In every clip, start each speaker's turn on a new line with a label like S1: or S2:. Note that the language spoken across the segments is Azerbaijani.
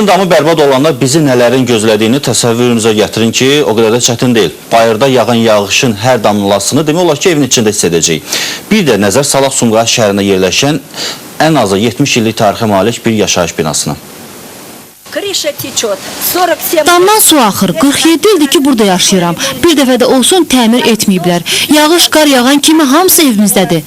S1: Evlərin damı bərbad olanlar bizi nələrin gözlədiyini təsəvvürünüzə gətirin ki, o qədər də çətin deyil. Bayırda yağan yağışın hər damlasını demək olar ki, evin içində hiss edəcəyik. Bir də nəzər salaq Sumqayıt şəhərində yerləşən ən azı 70 illik tarixə malik bir yaşayış binasına.
S2: Damdan su axır. 47 ildir ki burada yaşayıram. Bir dəfə də olsun təmir etməyiblər. Yağış, qar yağan kimi hamısı evimizdədir.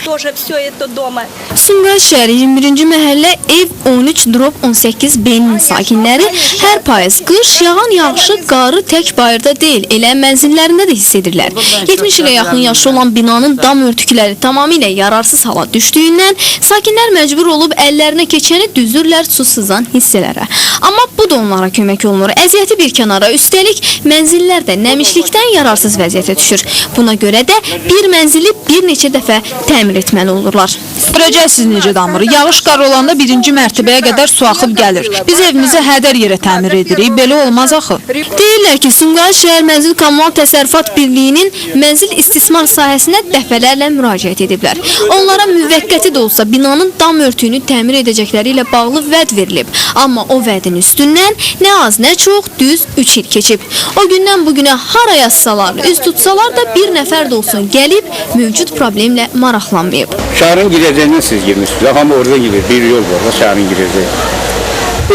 S3: Sumqayıt şəhəri 21-ci məhəllə ev 13/18B'nin sakinləri hər payız qış yağan yağışı, qarı tək bayırda deyil, elə mənzillərində də hiss edirlər. 70 ilə yaxın yaşı olan binanın dam örtükləri tamamilə yararsız hala düşdüyündən sakinlər məcbur olub əllərinə keçəni düzürlər su sızan hissələrə. Amma bu da onlara kömək olmur. Əziyyəti bir kənara, üstəlik mənzillər də nəmişlikdən yararsız vəziyyətə düşür. Buna görə də bir mənzili bir neçə dəfə təmir etməli olurlar.
S2: Görəcəksiniz necə damır. Yağış qar olanda birinci mərtəbəyə qədər su axıb gəlir. Biz evimizi hədər yerə təmir edirik. Belə olmaz axı.
S3: Deyirlər ki, Sumqayıt Şəhər Mənzil Kommunal Təsərrüfat Birliyinin mənzil istismar sahəsinə dəfələrlə müraciət ediblər. Onlara müvəqqəti də olsa binanın dam örtüyünü təmir edəcəkləri ilə bağlı vəd verilib. Amma o vədin üstündən nə az nə çox düz 3 il keçib. O gündən bugünə hara yazsalar, üz tutsalar da bir nəfər də olsun gəlib mövcud problemlə maraqlanmayıb.
S4: Şəhərin girəcəyindən siz girmişsiniz. Amma orada girir. Bir yol var da şəhərin girəcəyi.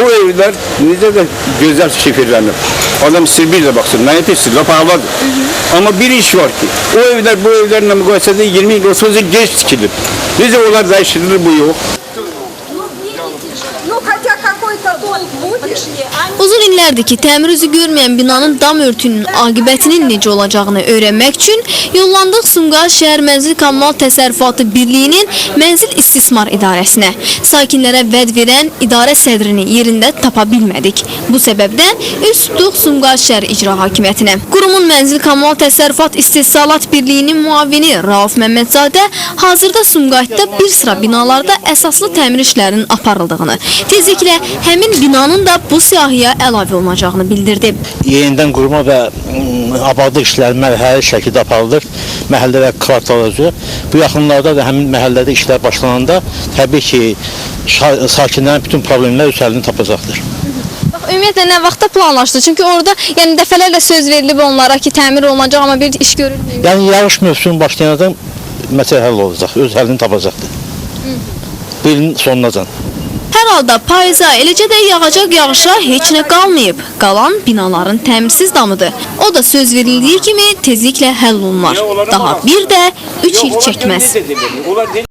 S4: O evlər necə də gözəl şifirlənir. Adam siz bir də baxsın, nə etirsiz, laf ağladır. Amma bir iş var ki, o evlər bu evlərlə müqayisədə 20 il, 30 il geç tikilib. Necə onlar dəyişdirilir, bu yox.
S3: Uzun illərdir ki, təmir üzü görməyən binanın dam örtüyünün aqibətinin necə olacağını öyrənmək üçün yollandıq Sumqayıt Şəhər Mənzil Kommunal Təsərrüfatı Birliyinin Mənzil İstismar İdarəsinə. Sakinlərə vəd verən idarə sədrini yerində tapa bilmədik. Bu səbəbdən üst tutduq Sumqayıt Şəhər İcra Hakimiyyətinə. Qurumun Mənzil Kommunal Təsərrüfat İstehsalat Birliyinin muavini Rauf Məmmədzadə hazırda Sumqayıtda bir sıra binalarda əsaslı təmir işlərinin aparıldığını, tezliklə həmin binanın da bu siyahıya əlavə olunacağını bildirdi.
S5: Yenidən qurma və abadlıq işləri mərhələli şəkildə aparılır məhəllə və kvartal üzrə. Bu yaxınlarda da həmin məhəllədə işlər başlananda təbii ki, sakinlərin bütün problemlər öz həllini tapacaqdır.
S3: Ümumiyyətlə nə vaxtda planlaşdı? Çünki orada yəni dəfələrlə söz verilib onlara ki, təmir olunacaq, amma bir iş görülmür.
S5: Yəni yağış mövsümü başlayandan məsələ həll olacaq, öz həllini tapacaqdır. Bu ilin sonunacan.
S3: Hər halda payıza, eləcə də yağacaq yağışa heç nə qalmayıb. Qalan binaların təmirsiz damıdır. O da söz verildiyi kimi tezliklə həll olunar. Daha bir də 3 il çəkməz.